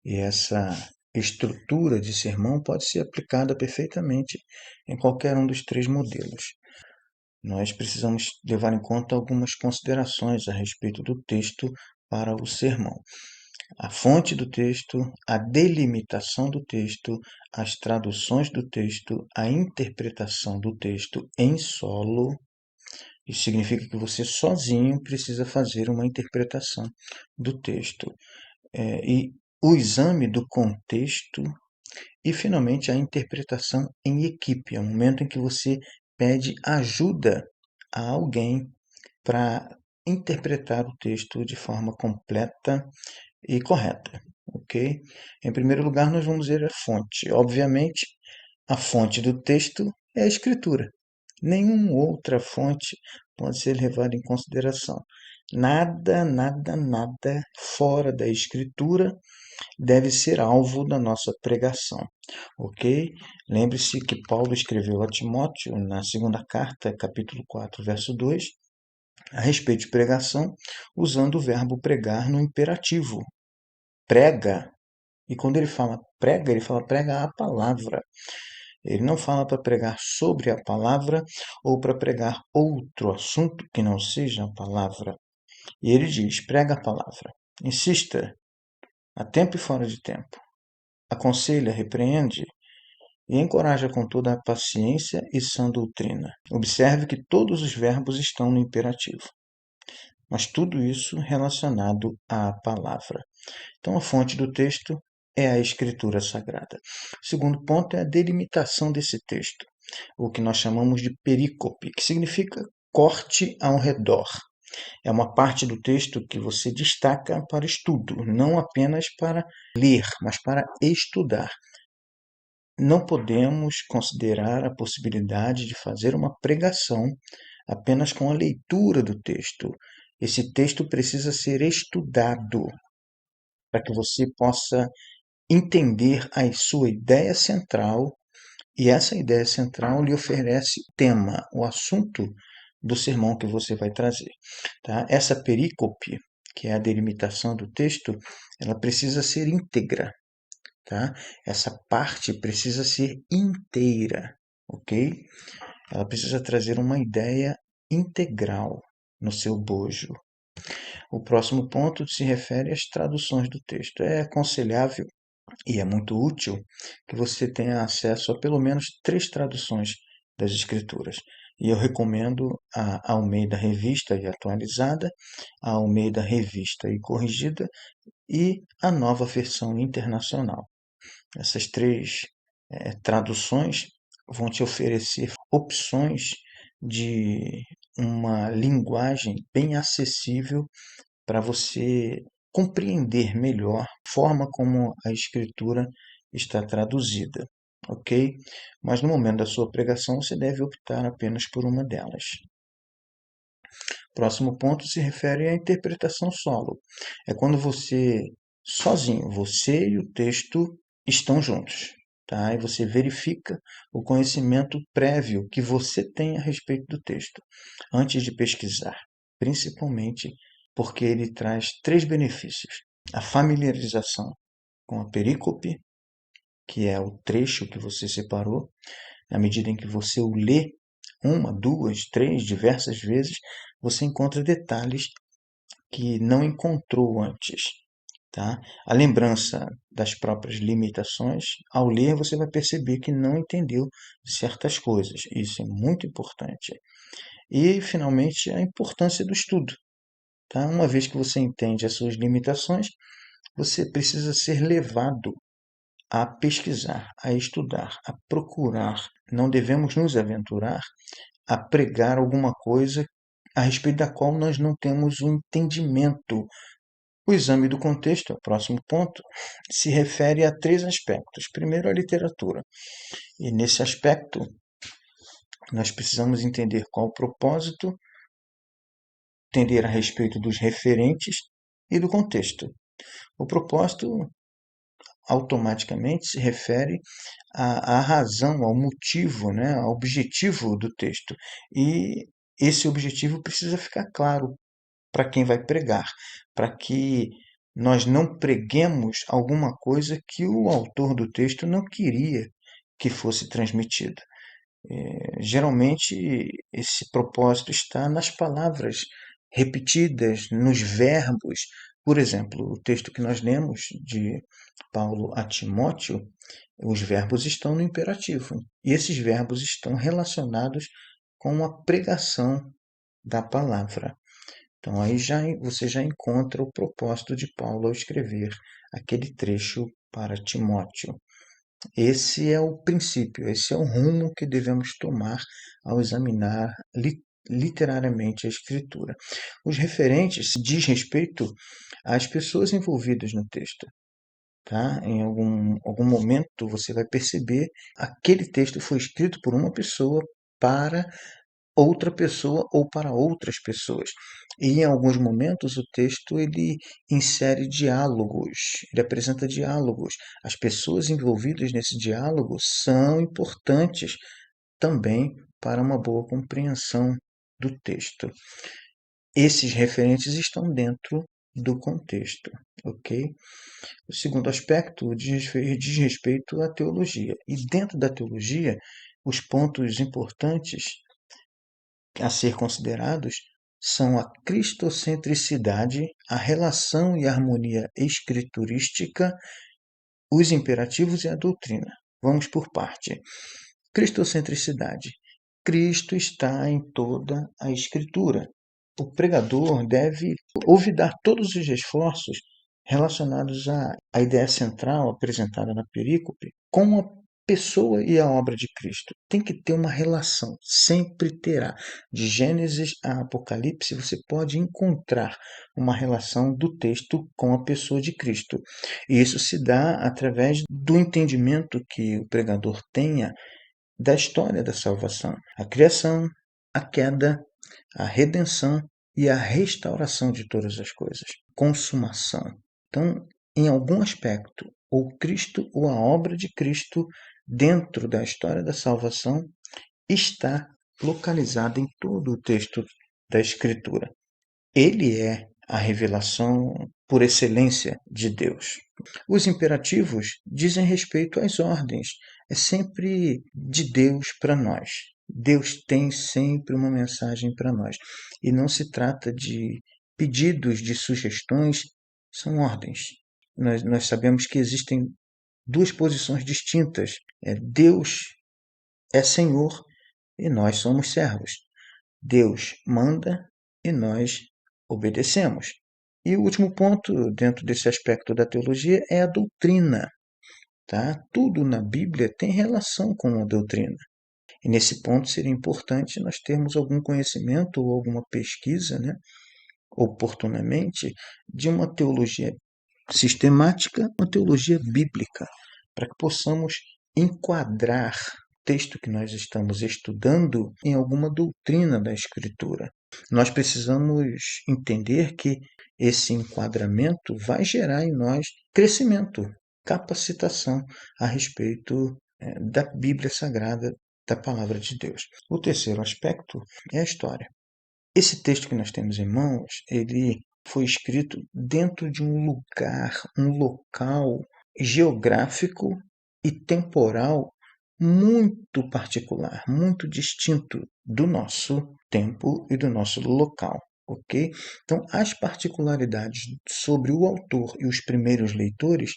E essa estrutura de sermão pode ser aplicada perfeitamente em qualquer um dos três modelos. Nós precisamos levar em conta algumas considerações a respeito do texto para o sermão. A fonte do texto, a delimitação do texto, as traduções do texto, a interpretação do texto em solo. Isso significa que você sozinho precisa fazer uma interpretação do texto. E o exame do contexto e, finalmente, a interpretação em equipe. É o momento em que você pede ajuda a alguém para interpretar o texto de forma completa e correta, ok? Em primeiro lugar, nós vamos ver a fonte. Obviamente, a fonte do texto é a escritura. Nenhuma outra fonte pode ser levada em consideração. Nada, nada, nada fora da escritura deve ser alvo da nossa pregação, ok? Lembre-se que Paulo escreveu a Timóteo na segunda carta, capítulo 4, verso 2, a respeito de pregação, usando o verbo pregar no imperativo. Prega. E quando ele fala prega a palavra. Ele não fala para pregar sobre a palavra ou para pregar outro assunto que não seja a palavra. E ele diz: prega a palavra. Insista, a tempo e fora de tempo. Aconselha, repreende e encoraja com toda a paciência e sã doutrina. Observe que todos os verbos estão no imperativo, mas tudo isso relacionado à palavra. Então, a fonte do texto é a Escritura Sagrada. O segundo ponto é a delimitação desse texto, o que nós chamamos de perícope, que significa corte ao redor. É uma parte do texto que você destaca para estudo, não apenas para ler, mas para estudar. Não podemos considerar a possibilidade de fazer uma pregação apenas com a leitura do texto. Esse texto precisa ser estudado para que você possa entender a sua ideia central, e essa ideia central lhe oferece o tema, o assunto do sermão que você vai trazer. Tá? Essa perícope, que é a delimitação do texto, ela precisa ser íntegra. Tá? Essa parte precisa ser inteira, ok? Ela precisa trazer uma ideia integral no seu bojo. O próximo ponto se refere às traduções do texto. É aconselhável e é muito útil que você tenha acesso a pelo menos 3 traduções das Escrituras. E eu recomendo a Almeida Revista e Atualizada, a Almeida Revista e Corrigida e a Nova Versão Internacional. Essas 3 traduções vão te oferecer opções de uma linguagem bem acessível para você compreender melhor a forma como a escritura está traduzida, ok? Mas no momento da sua pregação você deve optar apenas por uma delas. O próximo ponto se refere à interpretação solo. É quando você, sozinho, você e o texto estão juntos. Tá? E você verifica o conhecimento prévio que você tem a respeito do texto, antes de pesquisar, principalmente porque ele traz 3 benefícios. A familiarização com a perícope, que é o trecho que você separou, à medida em que você o lê uma, duas, três, diversas vezes, você encontra detalhes que não encontrou antes. Tá? A lembrança das próprias limitações, ao ler você vai perceber que não entendeu certas coisas. Isso é muito importante. E, finalmente, a importância do estudo. Tá? Uma vez que você entende as suas limitações, você precisa ser levado a pesquisar, a estudar, a procurar. Não devemos nos aventurar a pregar alguma coisa a respeito da qual nós não temos um entendimento. O exame do contexto, o próximo ponto, se refere a 3 aspectos. Primeiro, a literatura. E nesse aspecto, nós precisamos entender qual o propósito, entender a respeito dos referentes e do contexto. O propósito automaticamente se refere à razão, ao motivo, né, ao objetivo do texto. E esse objetivo precisa ficar claro para quem vai pregar, para que nós não preguemos alguma coisa que o autor do texto não queria que fosse transmitido. Geralmente, esse propósito está nas palavras repetidas, nos verbos. Por exemplo, o texto que nós lemos de Paulo a Timóteo, os verbos estão no imperativo. E esses verbos estão relacionados com a pregação da palavra. Então, aí você já encontra o propósito de Paulo ao escrever aquele trecho para Timóteo. Esse é o princípio, esse é o rumo que devemos tomar ao examinar literariamente a Escritura. Os referentes diz respeito às pessoas envolvidas no texto. Tá? Em algum momento você vai perceber aquele texto foi escrito por uma pessoa para outra pessoa ou para outras pessoas. E em alguns momentos o texto ele insere diálogos, ele apresenta diálogos. As pessoas envolvidas nesse diálogo são importantes também para uma boa compreensão do texto. Esses referentes estão dentro do contexto, ok? O segundo aspecto diz respeito à teologia. E dentro da teologia, os pontos importantes a ser considerados são a cristocentricidade, a relação e harmonia escriturística, os imperativos e a doutrina. Vamos por parte. Cristocentricidade. Cristo está em toda a Escritura. O pregador deve olvidar todos os esforços relacionados à ideia central apresentada na perícope com a pessoa e a obra de Cristo. Tem que ter uma relação, sempre terá. De Gênesis a Apocalipse, você pode encontrar uma relação do texto com a pessoa de Cristo. E isso se dá através do entendimento que o pregador tenha da história da salvação, a criação, a queda, a redenção e a restauração de todas as coisas, consumação. Então, em algum aspecto, ou Cristo ou a obra de Cristo dentro da história da salvação está localizada em todo o texto da Escritura. Ele é a revelação por excelência de Deus. Os imperativos dizem respeito às ordens, é sempre de Deus para nós. Deus tem sempre uma mensagem para nós. E não se trata de pedidos, de sugestões, são ordens. Nós sabemos que existem duas posições distintas. Deus é Senhor e nós somos servos. Deus manda e nós obedecemos. E o último ponto, dentro desse aspecto da teologia, é a doutrina. Tá? Tudo na Bíblia tem relação com a doutrina. E nesse ponto seria importante nós termos algum conhecimento ou alguma pesquisa, né, oportunamente, de uma teologia sistemática, uma teologia bíblica, para que possamos enquadrar o texto que nós estamos estudando em alguma doutrina da Escritura. Nós precisamos entender que esse enquadramento vai gerar em nós crescimento, capacitação a respeito da Bíblia Sagrada, da Palavra de Deus. O terceiro aspecto é a história. Esse texto que nós temos em mãos, ele foi escrito dentro de um lugar, um local geográfico e temporal muito particular, muito distinto do nosso tempo e do nosso local, ok? Então, as particularidades sobre o autor e os primeiros leitores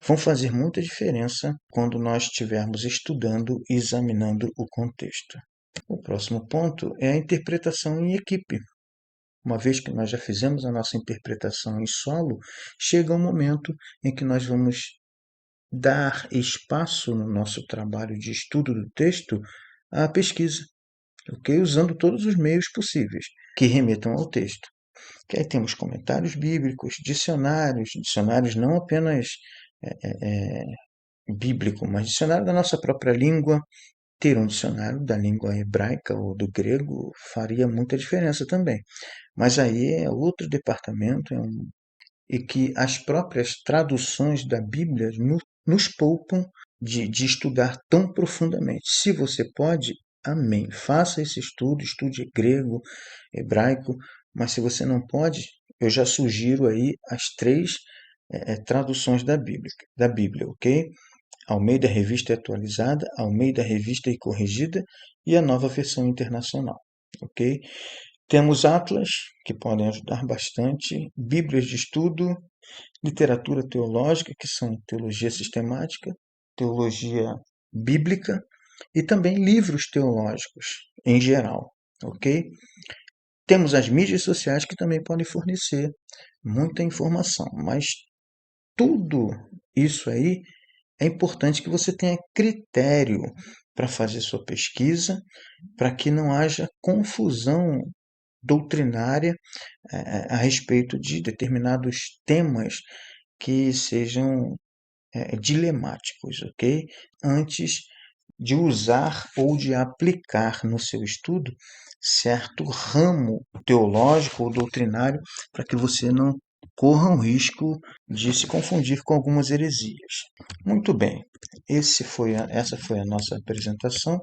vão fazer muita diferença quando nós estivermos estudando e examinando o contexto. O próximo ponto é a interpretação em equipe. Uma vez que nós já fizemos a nossa interpretação em solo, chega um momento em que nós vamos dar espaço no nosso trabalho de estudo do texto à pesquisa, ok? Usando todos os meios possíveis que remetam ao texto. Que aí temos comentários bíblicos, dicionários não apenas bíblico, mas dicionário da nossa própria língua. Ter um dicionário da língua hebraica ou do grego faria muita diferença também. Mas aí é outro departamento, e que as próprias traduções da Bíblia nos poupam de estudar tão profundamente. Se você pode, amém. Faça esse estudo, estude grego, hebraico, mas se você não pode, eu já sugiro aí as três traduções da Bíblia, ok? Almeida Revista Atualizada, Almeida Revista e Corrigida e a Nova Versão Internacional, ok? Temos atlas, que podem ajudar bastante, bíblias de estudo, literatura teológica, que são teologia sistemática, teologia bíblica, e também livros teológicos em geral, ok? Temos as mídias sociais que também podem fornecer muita informação, mas tudo isso aí é importante que você tenha critério para fazer sua pesquisa, para que não haja confusão doutrinária a respeito de determinados temas que sejam dilemáticos, ok? Antes de usar ou de aplicar no seu estudo certo ramo teológico ou doutrinário para que você não corra o risco de se confundir com algumas heresias. Muito bem, essa foi a nossa apresentação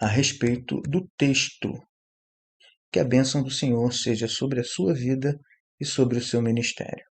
a respeito do texto. Que a bênção do Senhor seja sobre a sua vida e sobre o seu ministério.